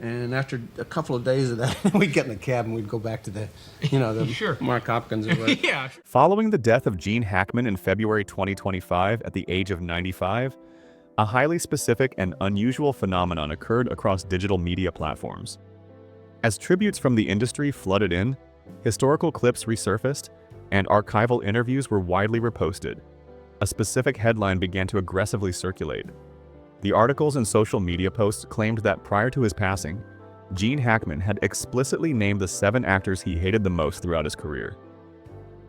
And after a couple of days of that, we'd get in the cab and we'd go back to the, Sure. Mark Hopkins or whatever. Yeah. Following the death of Gene Hackman in February 2025 at the age of 95, a highly specific and unusual phenomenon occurred across digital media platforms. As tributes from the industry flooded in, historical clips resurfaced, and archival interviews were widely reposted. A specific headline began to aggressively circulate. The articles and social media posts claimed that prior to his passing, Gene Hackman had explicitly named the 7 actors he hated the most throughout his career.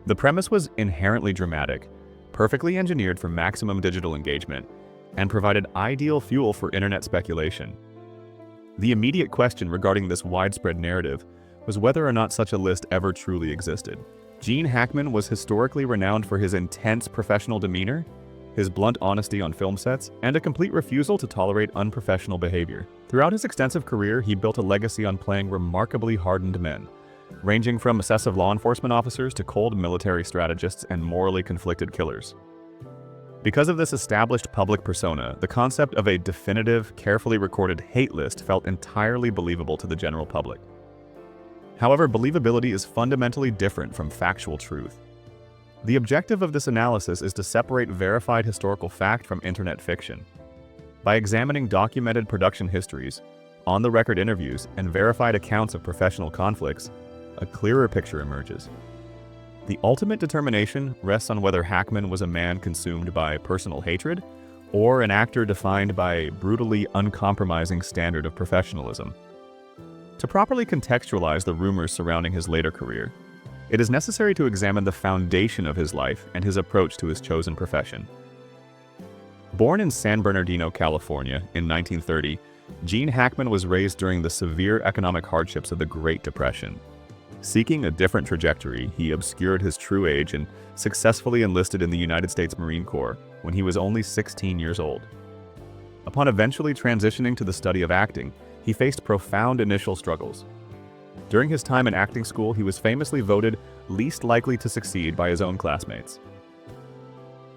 The premise was inherently dramatic, perfectly engineered for maximum digital engagement, and provided ideal fuel for internet speculation. The immediate question regarding this widespread narrative was whether or not such a list ever truly existed. Gene Hackman was historically renowned for his intense professional demeanor, his blunt honesty on film sets, and a complete refusal to tolerate unprofessional behavior. Throughout his extensive career, he built a legacy on playing remarkably hardened men, ranging from obsessive law enforcement officers to cold military strategists and morally conflicted killers. Because of this established public persona, the concept of a definitive, carefully recorded hate list felt entirely believable to the general public. However, believability is fundamentally different from factual truth. The objective of this analysis is to separate verified historical fact from internet fiction. By examining documented production histories, on-the-record interviews, and verified accounts of professional conflicts, a clearer picture emerges. The ultimate determination rests on whether Hackman was a man consumed by personal hatred or an actor defined by a brutally uncompromising standard of professionalism. To properly contextualize the rumors surrounding his later career, it is necessary to examine the foundation of his life and his approach to his chosen profession. Born in San Bernardino, California in 1930, Gene Hackman was raised during the severe economic hardships of the Great Depression. Seeking a different trajectory, he obscured his true age and successfully enlisted in the United States Marine Corps when he was only 16 years old. Upon eventually transitioning to the study of acting, he faced profound initial struggles. During his time in acting school, he was famously voted least likely to succeed by his own classmates.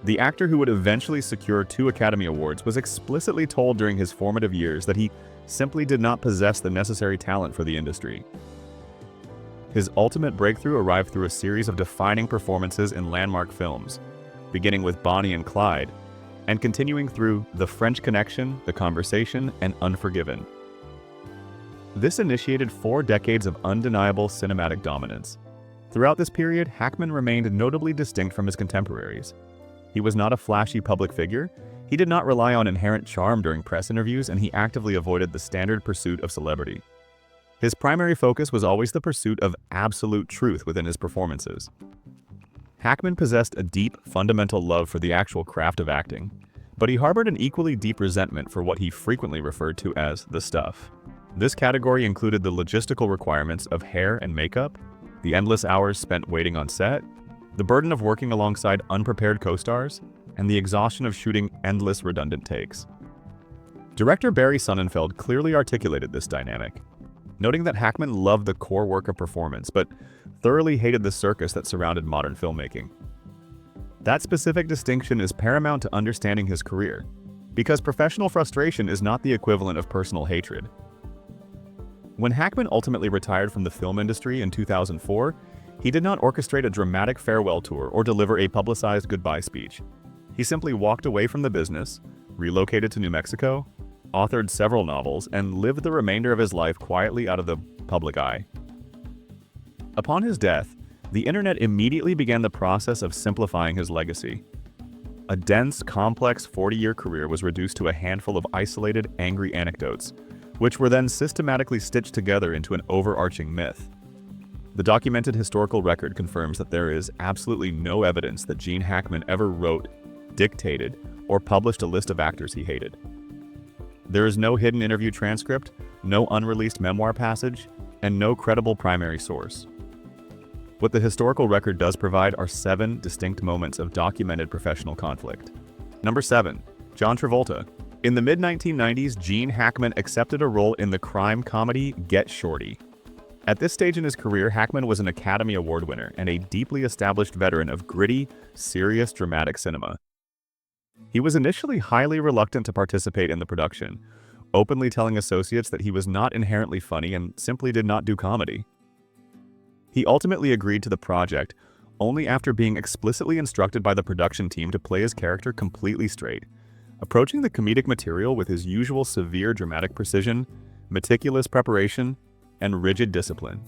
The actor who would eventually secure 2 Academy Awards was explicitly told during his formative years that he simply did not possess the necessary talent for the industry. His ultimate breakthrough arrived through a series of defining performances in landmark films, beginning with Bonnie and Clyde, and continuing through The French Connection, The Conversation, and Unforgiven. This initiated 4 decades of undeniable cinematic dominance. Throughout this period, Hackman remained notably distinct from his contemporaries. He was not a flashy public figure, he did not rely on inherent charm during press interviews, and he actively avoided the standard pursuit of celebrity. His primary focus was always the pursuit of absolute truth within his performances. Hackman possessed a deep, fundamental love for the actual craft of acting, but he harbored an equally deep resentment for what he frequently referred to as the stuff. This category included the logistical requirements of hair and makeup, the endless hours spent waiting on set, the burden of working alongside unprepared co-stars, and the exhaustion of shooting endless redundant takes. Director Barry Sonnenfeld clearly articulated this dynamic, noting that Hackman loved the core work of performance, but thoroughly hated the circus that surrounded modern filmmaking. That specific distinction is paramount to understanding his career, because professional frustration is not the equivalent of personal hatred. When Hackman ultimately retired from the film industry in 2004, he did not orchestrate a dramatic farewell tour or deliver a publicized goodbye speech. He simply walked away from the business, relocated to New Mexico, authored several novels, and lived the remainder of his life quietly out of the public eye. Upon his death, the internet immediately began the process of simplifying his legacy. A dense, complex 40-year career was reduced to a handful of isolated, angry anecdotes, which were then systematically stitched together into an overarching myth. The documented historical record confirms that there is absolutely no evidence that Gene Hackman ever wrote, dictated, or published a list of actors he hated. There is no hidden interview transcript, no unreleased memoir passage, and no credible primary source. What the historical record does provide are 7 distinct moments of documented professional conflict. Number 7. John Travolta. In the mid-1990s, Gene Hackman accepted a role in the crime comedy Get Shorty. At this stage in his career, Hackman was an Academy Award winner and a deeply established veteran of gritty, serious dramatic cinema. He was initially highly reluctant to participate in the production, openly telling associates that he was not inherently funny and simply did not do comedy. He ultimately agreed to the project only after being explicitly instructed by the production team to play his character completely straight, approaching the comedic material with his usual severe dramatic precision, meticulous preparation, and rigid discipline.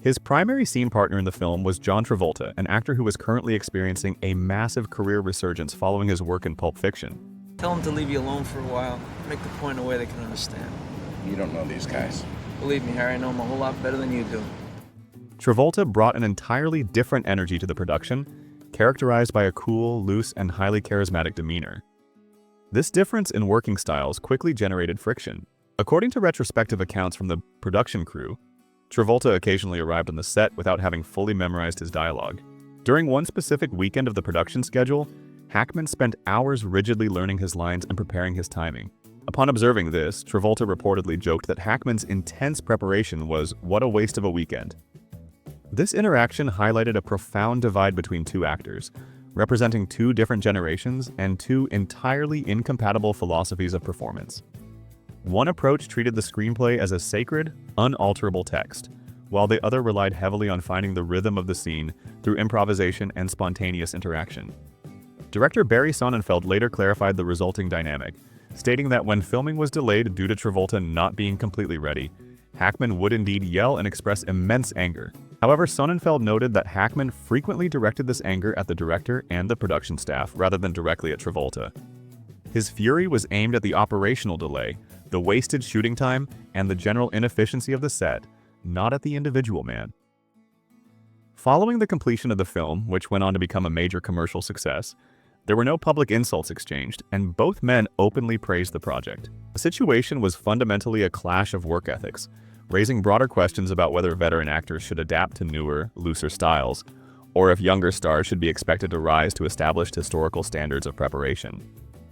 His primary scene partner in the film was John Travolta, an actor who was currently experiencing a massive career resurgence following his work in Pulp Fiction. Tell them to leave you alone for a while. Make the point in a way they can understand. You don't know these guys. Believe me, Harry, I know them a whole lot better than you do. Travolta brought an entirely different energy to the production, characterized by a cool, loose, and highly charismatic demeanor. This difference in working styles quickly generated friction. According to retrospective accounts from the production crew, Travolta occasionally arrived on the set without having fully memorized his dialogue. During one specific weekend of the production schedule, Hackman spent hours rigidly learning his lines and preparing his timing. Upon observing this, Travolta reportedly joked that Hackman's intense preparation was "what a waste of a weekend." This interaction highlighted a profound divide between two actors, representing two different generations and two entirely incompatible philosophies of performance. One approach treated the screenplay as a sacred, unalterable text, while the other relied heavily on finding the rhythm of the scene through improvisation and spontaneous interaction. Director Barry Sonnenfeld later clarified the resulting dynamic, stating that when filming was delayed due to Travolta not being completely ready, Hackman would indeed yell and express immense anger. However, Sonnenfeld noted that Hackman frequently directed this anger at the director and the production staff rather than directly at Travolta. His fury was aimed at the operational delay, the wasted shooting time, and the general inefficiency of the set, not at the individual man. Following the completion of the film, which went on to become a major commercial success, there were no public insults exchanged, and both men openly praised the project. The situation was fundamentally a clash of work ethics, raising broader questions about whether veteran actors should adapt to newer, looser styles, or if younger stars should be expected to rise to established historical standards of preparation.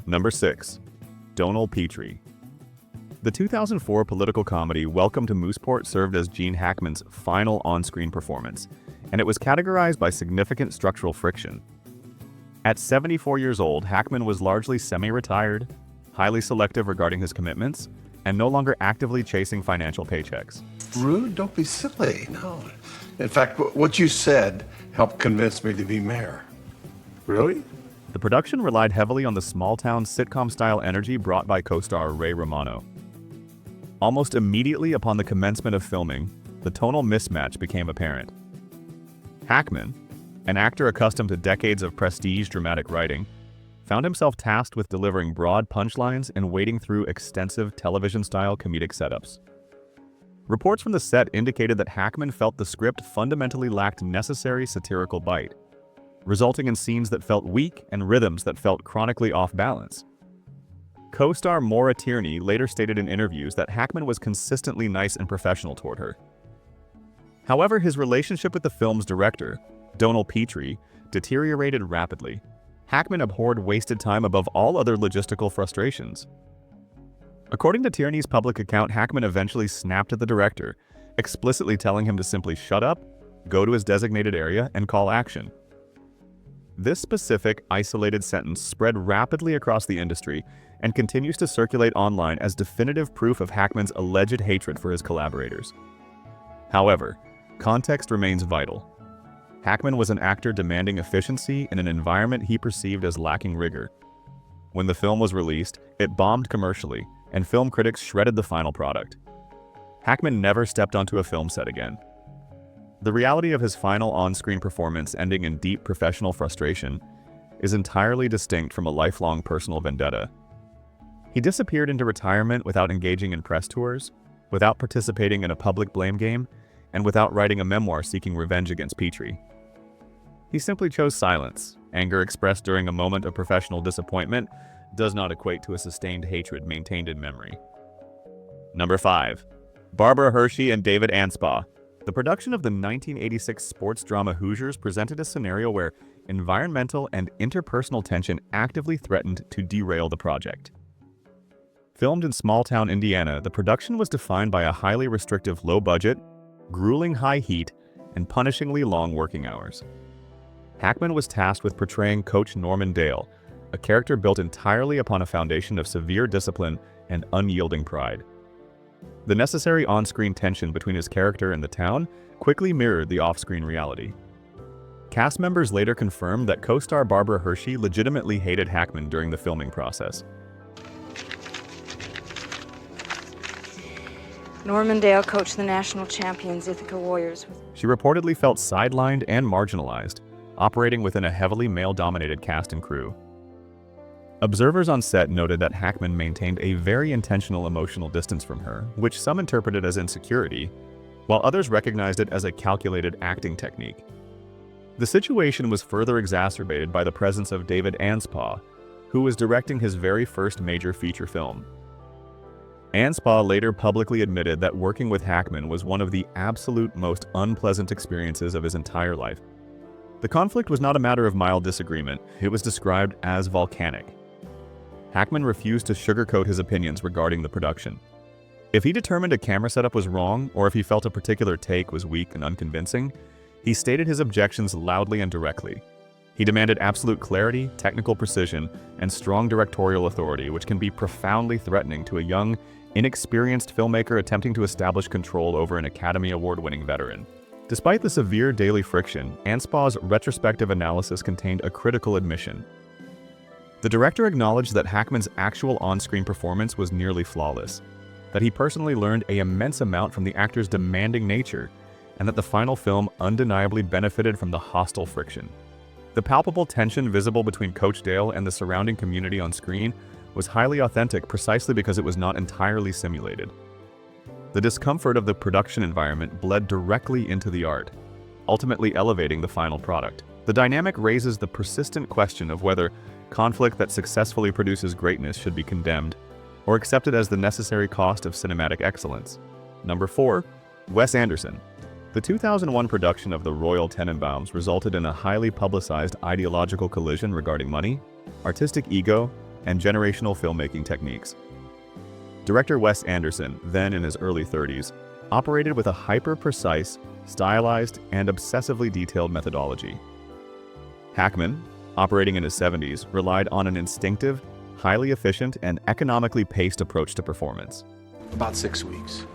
Number 6. Donal Petrie. The 2004 political comedy Welcome to Mooseport served as Gene Hackman's final on-screen performance, and it was categorized by significant structural friction. At 74 years old, Hackman was largely semi-retired, highly selective regarding his commitments, and no longer actively chasing financial paychecks. Rude? Don't be silly. No. In fact, what you said helped convince me to be mayor. Really? The production relied heavily on the small-town sitcom-style energy brought by co-star Ray Romano. Almost immediately upon the commencement of filming, the tonal mismatch became apparent. Hackman, an actor accustomed to decades of prestige dramatic writing, found himself tasked with delivering broad punchlines and wading through extensive television-style comedic setups. Reports from the set indicated that Hackman felt the script fundamentally lacked necessary satirical bite, resulting in scenes that felt weak and rhythms that felt chronically off balance. Co-star Maura Tierney later stated in interviews that Hackman was consistently nice and professional toward her. However, his relationship with the film's director, Donal Petrie, deteriorated rapidly. Hackman abhorred wasted time above all other logistical frustrations. According to Tierney's public account, Hackman eventually snapped at the director, explicitly telling him to simply shut up, go to his designated area, and call action. This specific, isolated sentence spread rapidly across the industry and continues to circulate online as definitive proof of Hackman's alleged hatred for his collaborators. However, context remains vital. Hackman was an actor demanding efficiency in an environment he perceived as lacking rigor. When the film was released, it bombed commercially, and film critics shredded the final product. Hackman never stepped onto a film set again. The reality of his final on-screen performance ending in deep professional frustration is entirely distinct from a lifelong personal vendetta. He disappeared into retirement without engaging in press tours, without participating in a public blame game, and without writing a memoir seeking revenge against Petrie. He simply chose silence. Anger expressed during a moment of professional disappointment does not equate to a sustained hatred maintained in memory. Number 5. Barbara Hershey and David Anspaugh. The production of the 1986 sports drama Hoosiers presented a scenario where environmental and interpersonal tension actively threatened to derail the project. Filmed in small-town Indiana, the production was defined by a highly restrictive low budget, grueling high heat, and punishingly long working hours. Hackman was tasked with portraying Coach Norman Dale, a character built entirely upon a foundation of severe discipline and unyielding pride. The necessary on-screen tension between his character and the town quickly mirrored the off-screen reality. Cast members later confirmed that co-star Barbara Hershey legitimately hated Hackman during the filming process. Norman Dale coached the national champions Ithaca Warriors. She reportedly felt sidelined and marginalized, operating within a heavily male-dominated cast and crew. Observers on set noted that Hackman maintained a very intentional emotional distance from her, which some interpreted as insecurity, while others recognized it as a calculated acting technique. The situation was further exacerbated by the presence of David Anspaugh, who was directing his very first major feature film. Anspaugh later publicly admitted that working with Hackman was one of the absolute most unpleasant experiences of his entire life. The conflict was not a matter of mild disagreement, it was described as volcanic. Hackman refused to sugarcoat his opinions regarding the production. If he determined a camera setup was wrong, or if he felt a particular take was weak and unconvincing, he stated his objections loudly and directly. He demanded absolute clarity, technical precision, and strong directorial authority, which can be profoundly threatening to a young, inexperienced filmmaker attempting to establish control over an Academy Award-winning veteran. Despite the severe daily friction, Anspaugh's retrospective analysis contained a critical admission. The director acknowledged that Hackman's actual on-screen performance was nearly flawless, that he personally learned an immense amount from the actor's demanding nature, and that the final film undeniably benefited from the hostile friction. The palpable tension visible between Coach Dale and the surrounding community on screen was highly authentic precisely because it was not entirely simulated. The discomfort of the production environment bled directly into the art, ultimately elevating the final product. The dynamic raises the persistent question of whether conflict that successfully produces greatness should be condemned or accepted as the necessary cost of cinematic excellence. Number 4. Wes Anderson. The 2001 production of The Royal Tenenbaums resulted in a highly publicized ideological collision regarding money, artistic ego, and generational filmmaking techniques. Director Wes Anderson, then in his early 30s, operated with a hyper-precise, stylized, and obsessively detailed methodology. Hackman, operating in his 70s, relied on an instinctive, highly efficient, and economically paced approach to performance. About 6 weeks.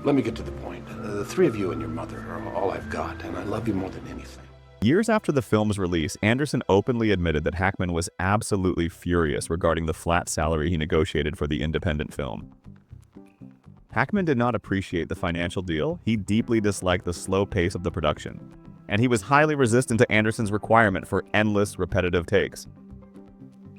Let me get to the point. The three of you and your mother are all I've got, and I love you more than anything. Years after the film's release, Anderson openly admitted that Hackman was absolutely furious regarding the flat salary he negotiated for the independent film. Hackman did not appreciate the financial deal, he deeply disliked the slow pace of the production, and he was highly resistant to Anderson's requirement for endless, repetitive takes.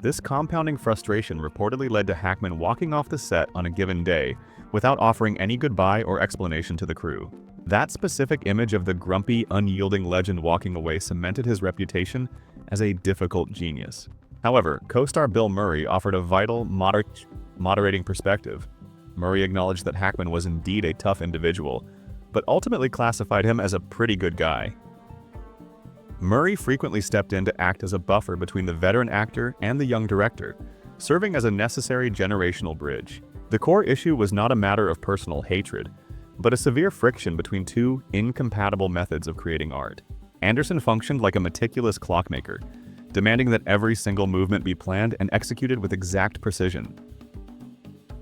This compounding frustration reportedly led to Hackman walking off the set on a given day without offering any goodbye or explanation to the crew. That specific image of the grumpy, unyielding legend walking away cemented his reputation as a difficult genius. However, co-star Bill Murray offered a vital, moderating perspective. Murray acknowledged that Hackman was indeed a tough individual, but ultimately classified him as a pretty good guy. Murray frequently stepped in to act as a buffer between the veteran actor and the young director, serving as a necessary generational bridge. The core issue was not a matter of personal hatred, but a severe friction between two incompatible methods of creating art. Anderson functioned like a meticulous clockmaker, demanding that every single movement be planned and executed with exact precision.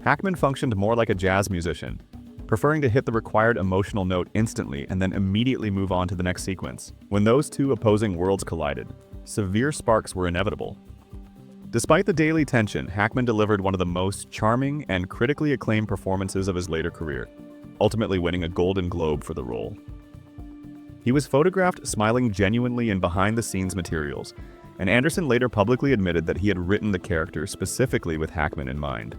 Hackman functioned more like a jazz musician, preferring to hit the required emotional note instantly and then immediately move on to the next sequence. When those two opposing worlds collided, severe sparks were inevitable. Despite the daily tension, Hackman delivered one of the most charming and critically acclaimed performances of his later career, ultimately winning a Golden Globe for the role. He was photographed smiling genuinely in behind-the-scenes materials, and Anderson later publicly admitted that he had written the character specifically with Hackman in mind.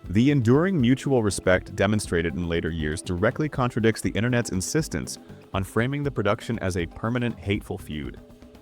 The enduring mutual respect demonstrated in later years directly contradicts the internet's insistence on framing the production as a permanent hateful feud.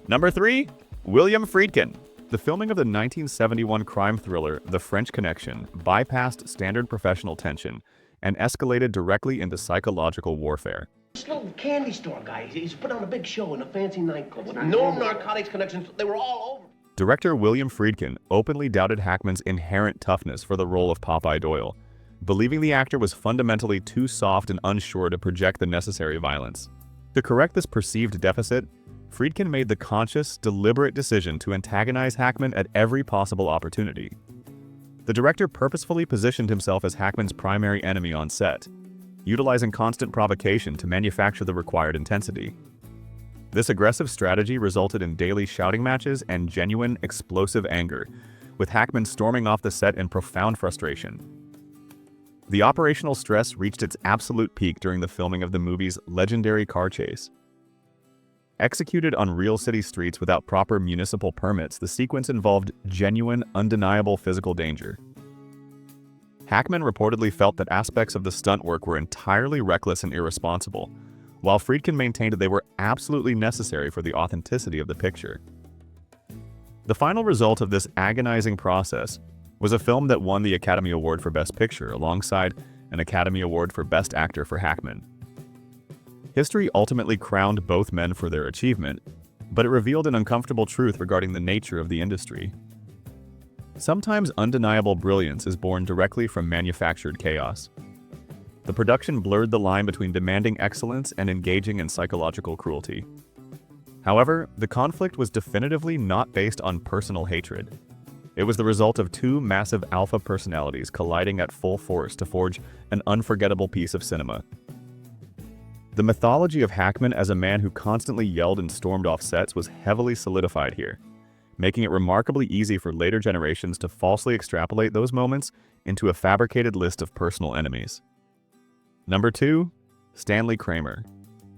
Number 3. William Friedkin. The filming of the 1971 crime thriller The French Connection bypassed standard professional tension and escalated directly into psychological warfare. This little candy store guy, he's put on a big show in a fancy nightclub with no narcotics connections. They were all over. Director William Friedkin openly doubted Hackman's inherent toughness for the role of Popeye Doyle, believing the actor was fundamentally too soft and unsure to project the necessary violence. To correct this perceived deficit, Friedkin made the conscious, deliberate decision to antagonize Hackman at every possible opportunity. The director purposefully positioned himself as Hackman's primary enemy on set, utilizing constant provocation to manufacture the required intensity. This aggressive strategy resulted in daily shouting matches and genuine, explosive anger, with Hackman storming off the set in profound frustration. The operational stress reached its absolute peak during the filming of the movie's legendary car chase. Executed on real city streets without proper municipal permits, the sequence involved genuine, undeniable physical danger. Hackman reportedly felt that aspects of the stunt work were entirely reckless and irresponsible, while Friedkin maintained that they were absolutely necessary for the authenticity of the picture. The final result of this agonizing process was a film that won the Academy Award for Best Picture alongside an Academy Award for Best Actor for Hackman. History ultimately crowned both men for their achievement, but it revealed an uncomfortable truth regarding the nature of the industry. Sometimes undeniable brilliance is born directly from manufactured chaos. The production blurred the line between demanding excellence and engaging in psychological cruelty. However, the conflict was definitively not based on personal hatred. It was the result of two massive alpha personalities colliding at full force to forge an unforgettable piece of cinema. The mythology of Hackman as a man who constantly yelled and stormed off sets was heavily solidified here, making it remarkably easy for later generations to falsely extrapolate those moments into a fabricated list of personal enemies. Number 2. Stanley Kramer.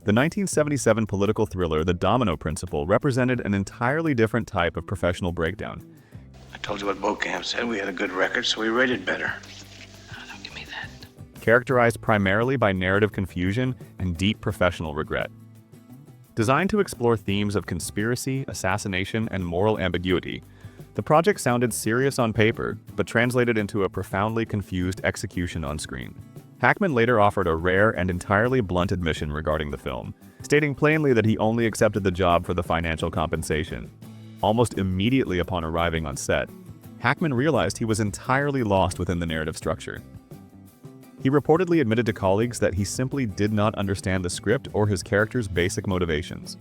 The 1977 political thriller The Domino Principle represented an entirely different type of professional breakdown. I told you what Bocamp said. We had a good record, so we rated better. Oh, don't give me that. Characterized primarily by narrative confusion and deep professional regret. Designed to explore themes of conspiracy, assassination, and moral ambiguity, the project sounded serious on paper, but translated into a profoundly confused execution on screen. Hackman later offered a rare and entirely blunt admission regarding the film, stating plainly that he only accepted the job for the financial compensation. Almost immediately upon arriving on set, Hackman realized he was entirely lost within the narrative structure. He reportedly admitted to colleagues that he simply did not understand the script or his character's basic motivations.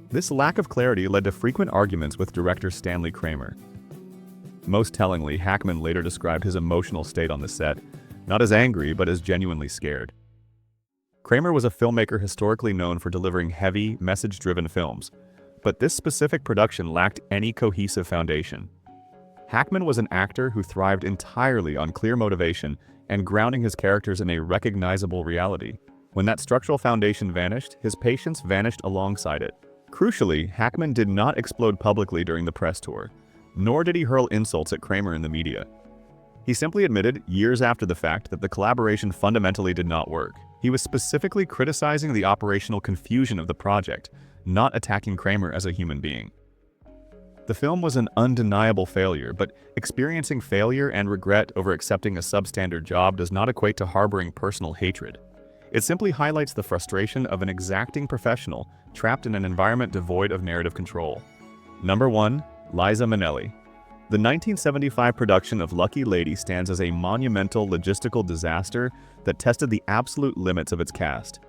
This lack of clarity led to frequent arguments with director Stanley Kramer. Most tellingly, Hackman later described his emotional state on the set, not as angry, but as genuinely scared. Kramer was a filmmaker historically known for delivering heavy, message-driven films, but this specific production lacked any cohesive foundation. Hackman was an actor who thrived entirely on clear motivation and grounding his characters in a recognizable reality. When that structural foundation vanished, his patience vanished alongside it. Crucially, Hackman did not explode publicly during the press tour, nor did he hurl insults at Kramer in the media. He simply admitted, years after the fact, that the collaboration fundamentally did not work. He was specifically criticizing the operational confusion of the project, not attacking Kramer as a human being. The film was an undeniable failure, but experiencing failure and regret over accepting a substandard job does not equate to harboring personal hatred. It simply highlights the frustration of an exacting professional trapped in an environment devoid of narrative control. Number 1. Liza Minnelli. The 1975 production of Lucky Lady stands as a monumental logistical disaster that tested the absolute limits of its cast.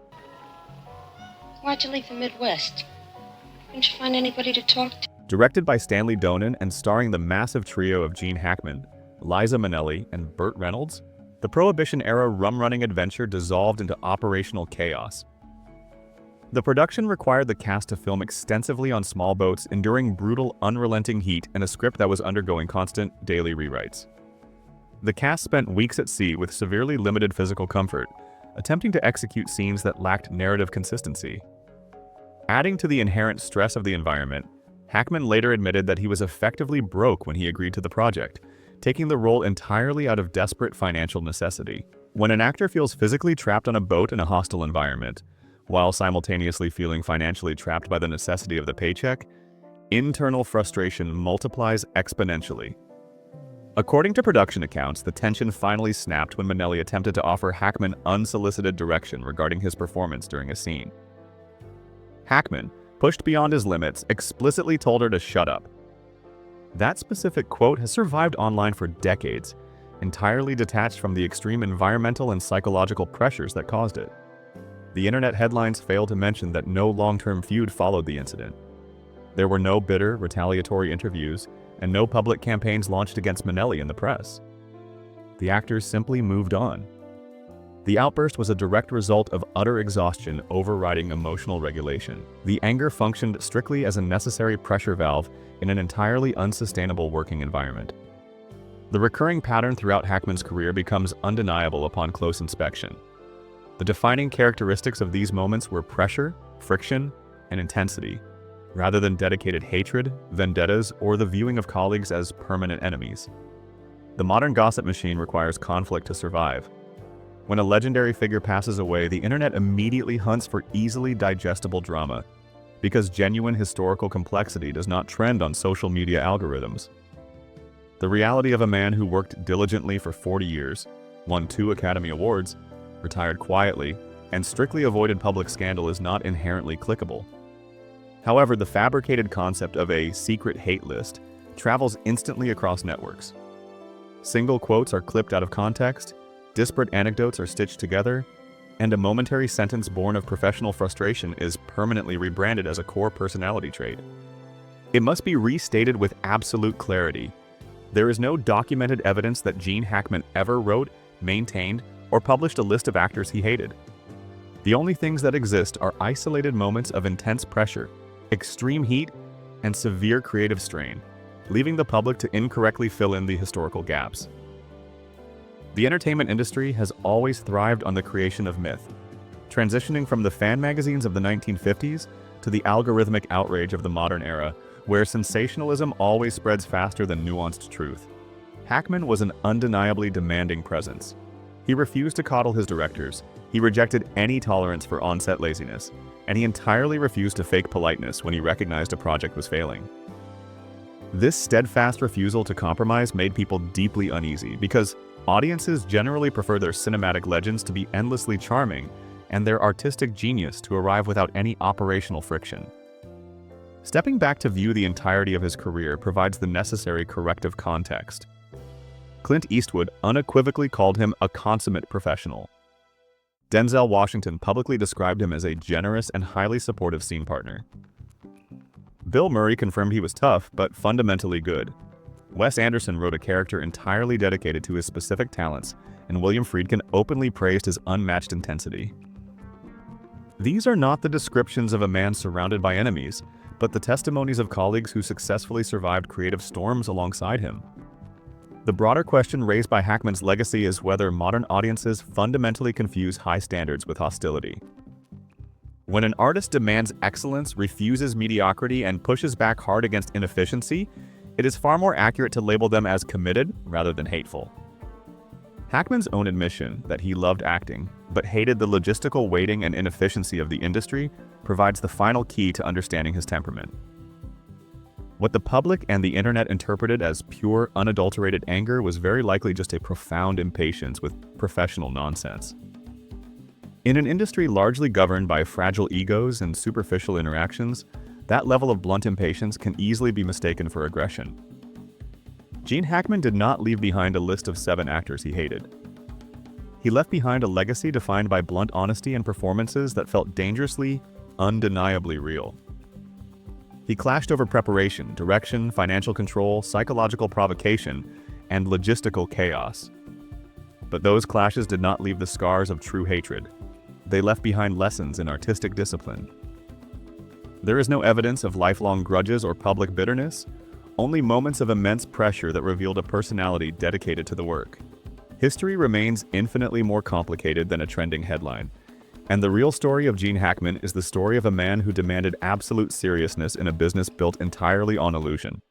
Why'd you leave the Midwest? Couldn't you find anybody to talk to? Directed by Stanley Donen and starring the massive trio of Gene Hackman, Liza Minnelli, and Burt Reynolds, the Prohibition-era rum-running adventure dissolved into operational chaos. The production required the cast to film extensively on small boats, enduring brutal, unrelenting heat and a script that was undergoing constant, daily rewrites. The cast spent weeks at sea with severely limited physical comfort, attempting to execute scenes that lacked narrative consistency. Adding to the inherent stress of the environment, Hackman later admitted that he was effectively broke when he agreed to the project, taking the role entirely out of desperate financial necessity. When an actor feels physically trapped on a boat in a hostile environment, while simultaneously feeling financially trapped by the necessity of the paycheck, internal frustration multiplies exponentially. According to production accounts, the tension finally snapped when Minnelli attempted to offer Hackman unsolicited direction regarding his performance during a scene. Hackman, pushed beyond his limits, explicitly told her to shut up. That specific quote has survived online for decades, entirely detached from the extreme environmental and psychological pressures that caused it. The internet headlines fail to mention that no long-term feud followed the incident. There were no bitter, retaliatory interviews, and no public campaigns launched against Minnelli in the press. The actors simply moved on. The outburst was a direct result of utter exhaustion overriding emotional regulation. The anger functioned strictly as a necessary pressure valve in an entirely unsustainable working environment. The recurring pattern throughout Hackman's career becomes undeniable upon close inspection. The defining characteristics of these moments were pressure, friction, and intensity, rather than dedicated hatred, vendettas, or the viewing of colleagues as permanent enemies. The modern gossip machine requires conflict to survive. When a legendary figure passes away, the internet immediately hunts for easily digestible drama, because genuine historical complexity does not trend on social media algorithms. The reality of a man who worked diligently for 40 years, won 2 Academy Awards, retired quietly, and strictly avoided public scandal is not inherently clickable. However, the fabricated concept of a secret hate list travels instantly across networks. Single quotes are clipped out of context, disparate anecdotes are stitched together, and a momentary sentence born of professional frustration is permanently rebranded as a core personality trait. It must be restated with absolute clarity. There is no documented evidence that Gene Hackman ever wrote, maintained, or published a list of actors he hated. The only things that exist are isolated moments of intense pressure, extreme heat, and severe creative strain, leaving the public to incorrectly fill in the historical gaps. The entertainment industry has always thrived on the creation of myth, transitioning from the fan magazines of the 1950s to the algorithmic outrage of the modern era, where sensationalism always spreads faster than nuanced truth. Hackman was an undeniably demanding presence. He refused to coddle his directors, he rejected any tolerance for on-set laziness, and he entirely refused to fake politeness when he recognized a project was failing. This steadfast refusal to compromise made people deeply uneasy because audiences generally prefer their cinematic legends to be endlessly charming and their artistic genius to arrive without any operational friction. Stepping back to view the entirety of his career provides the necessary corrective context. Clint Eastwood unequivocally called him a consummate professional. Denzel Washington publicly described him as a generous and highly supportive scene partner. Bill Murray confirmed he was tough, but fundamentally good. Wes Anderson wrote a character entirely dedicated to his specific talents, and William Friedkin openly praised his unmatched intensity. These are not the descriptions of a man surrounded by enemies, but the testimonies of colleagues who successfully survived creative storms alongside him. The broader question raised by Hackman's legacy is whether modern audiences fundamentally confuse high standards with hostility. When an artist demands excellence, refuses mediocrity, and pushes back hard against inefficiency, it is far more accurate to label them as committed rather than hateful. Hackman's own admission that he loved acting, but hated the logistical weighting and inefficiency of the industry, provides the final key to understanding his temperament. What the public and the internet interpreted as pure, unadulterated anger was very likely just a profound impatience with professional nonsense. In an industry largely governed by fragile egos and superficial interactions, that level of blunt impatience can easily be mistaken for aggression. Gene Hackman did not leave behind a list of 7 actors he hated. He left behind a legacy defined by blunt honesty and performances that felt dangerously, undeniably real. He clashed over preparation, direction, financial control, psychological provocation, and logistical chaos. But those clashes did not leave the scars of true hatred. They left behind lessons in artistic discipline. There is no evidence of lifelong grudges or public bitterness, only moments of immense pressure that revealed a personality dedicated to the work. History remains infinitely more complicated than a trending headline, and the real story of Gene Hackman is the story of a man who demanded absolute seriousness in a business built entirely on illusion.